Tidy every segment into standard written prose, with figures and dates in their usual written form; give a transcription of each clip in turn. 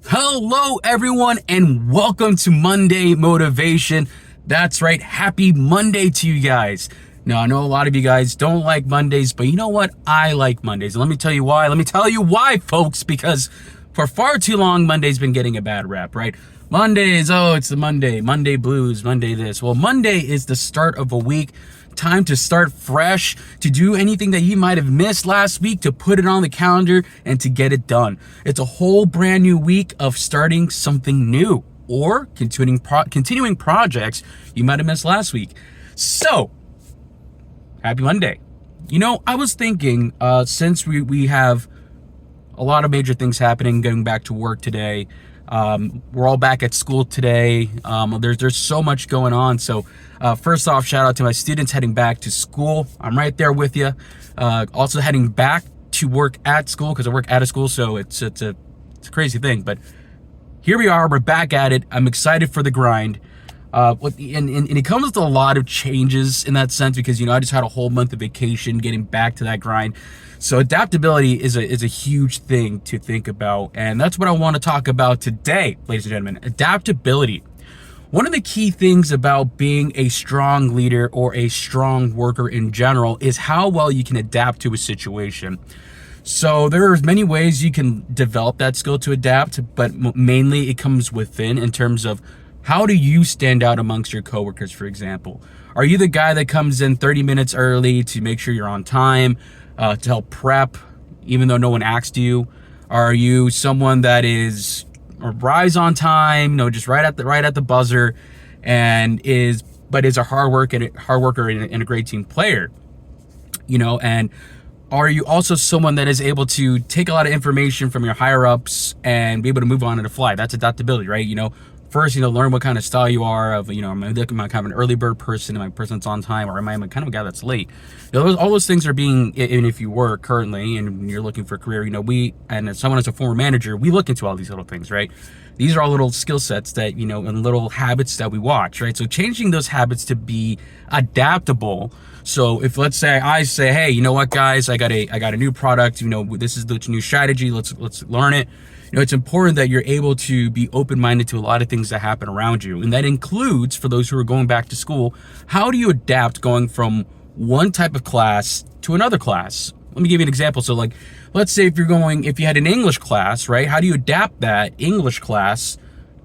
Hello, everyone, and welcome to Monday Motivation. That's right, happy Monday to you guys. Now, I know a lot of you guys don't like Mondays, but you know what? I like Mondays. And let me tell you why. Let me tell you why, folks, because for far too long, Monday's been getting a bad rap, right? Mondays, oh, it's the Monday blues, Monday this. Well, Monday is the start of a week. Time to start fresh, to do anything that you might have missed last week, to put it on the calendar and to get it done. It's a whole brand new week of starting something new or continuing projects you might have missed last week. So, happy Monday. You know, I was thinking, since we have a lot of major things happening, going back to work today, we're all back at school today. There's so much going on. So first off, shout out to my students heading back to school. I'm right there with you. Also heading back to work at school because I work at a school, so it's a crazy thing. But here we are. We're back at it. I'm excited for the grind. And it comes with a lot of changes in that sense because, you know, I just had a whole month of vacation, getting back to that grind. So adaptability is a huge thing to think about. And that's what I want to talk about today, ladies and gentlemen. Adaptability. One of the key things about being a strong leader or a strong worker in general is how well you can adapt to a situation. So there are many ways you can develop that skill to adapt, but mainly it comes within in terms of how do you stand out amongst your coworkers, for example? Are you the guy that comes in 30 minutes early to make sure you're on time, to help prep, even though no one asked you? Are you someone that arrives on time, just right at the buzzer, and is a hard worker and a great team player? And are you also someone that is able to take a lot of information from your higher ups and be able to move on the fly? That's adaptability, right? First, learn what kind of style you are of, am I kind of an early bird person? Am I a person that's on time? Or am I kind of a guy that's late? All those things are being, and if you work currently and you're looking for a career, and as someone as a former manager, we look into all these little things, right? These are all little skill sets that, and little habits that we watch, right? So changing those habits to be adaptable. So if, let's say I say, hey, you know what, guys, I got a new product, this is the new strategy. Let's learn it. It's important that you're able to be open-minded to a lot of things that happen around you. And that includes, for those who are going back to school, how do you adapt going from one type of class to another class? Let me give you an example. So let's say if you had an English class, right? How do you adapt that English class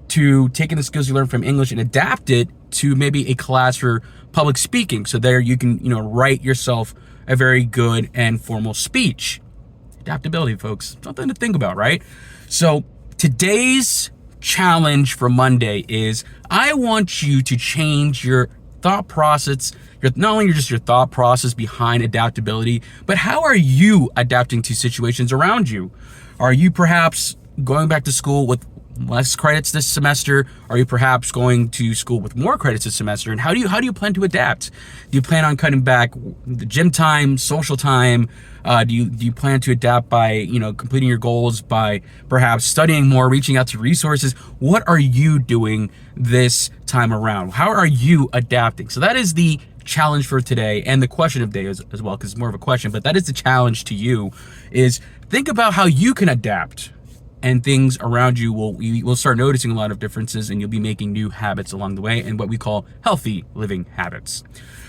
to taking the skills you learned from English and adapt it to maybe a class for public speaking? So there you can, write yourself a very good and formal speech. Adaptability, folks. Something to think about, right? So today's challenge for Monday is I want you to change your thought process, not only just your thought process behind adaptability, but how are you adapting to situations around you? Are you perhaps going back to school with less credits this semester? Are you perhaps going to school with more credits this semester? And how do you plan to adapt? Do you plan on cutting back the gym time, social time? Do you plan to adapt by, completing your goals by perhaps studying more, reaching out to resources? What are you doing this time around? How are you adapting? So that is the challenge for today, and the question of the day as well, because it's more of a question, but that is the challenge to you, is think about how you can adapt, and things around you will start noticing a lot of differences, and you'll be making new habits along the way, and what we call healthy living habits.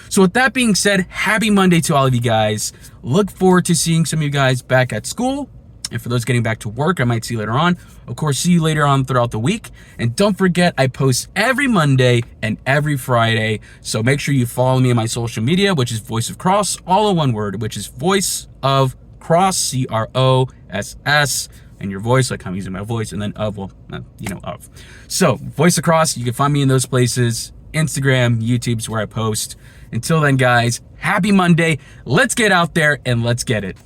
So with that being said, happy Monday to all of you guys. Look forward to seeing some of you guys back at school. And for those getting back to work, I might see you later on. Of course, see you later on throughout the week. And don't forget, I post every Monday and every Friday. So make sure you follow me on my social media, which is Voice of Cross, all in one word, which is Voice of Cross, CROSS. And your voice, like I'm using my voice, and then of. So, Voice Across, you can find me in those places. Instagram, YouTube's where I post. Until then, guys, happy Monday. Let's get out there and let's get it.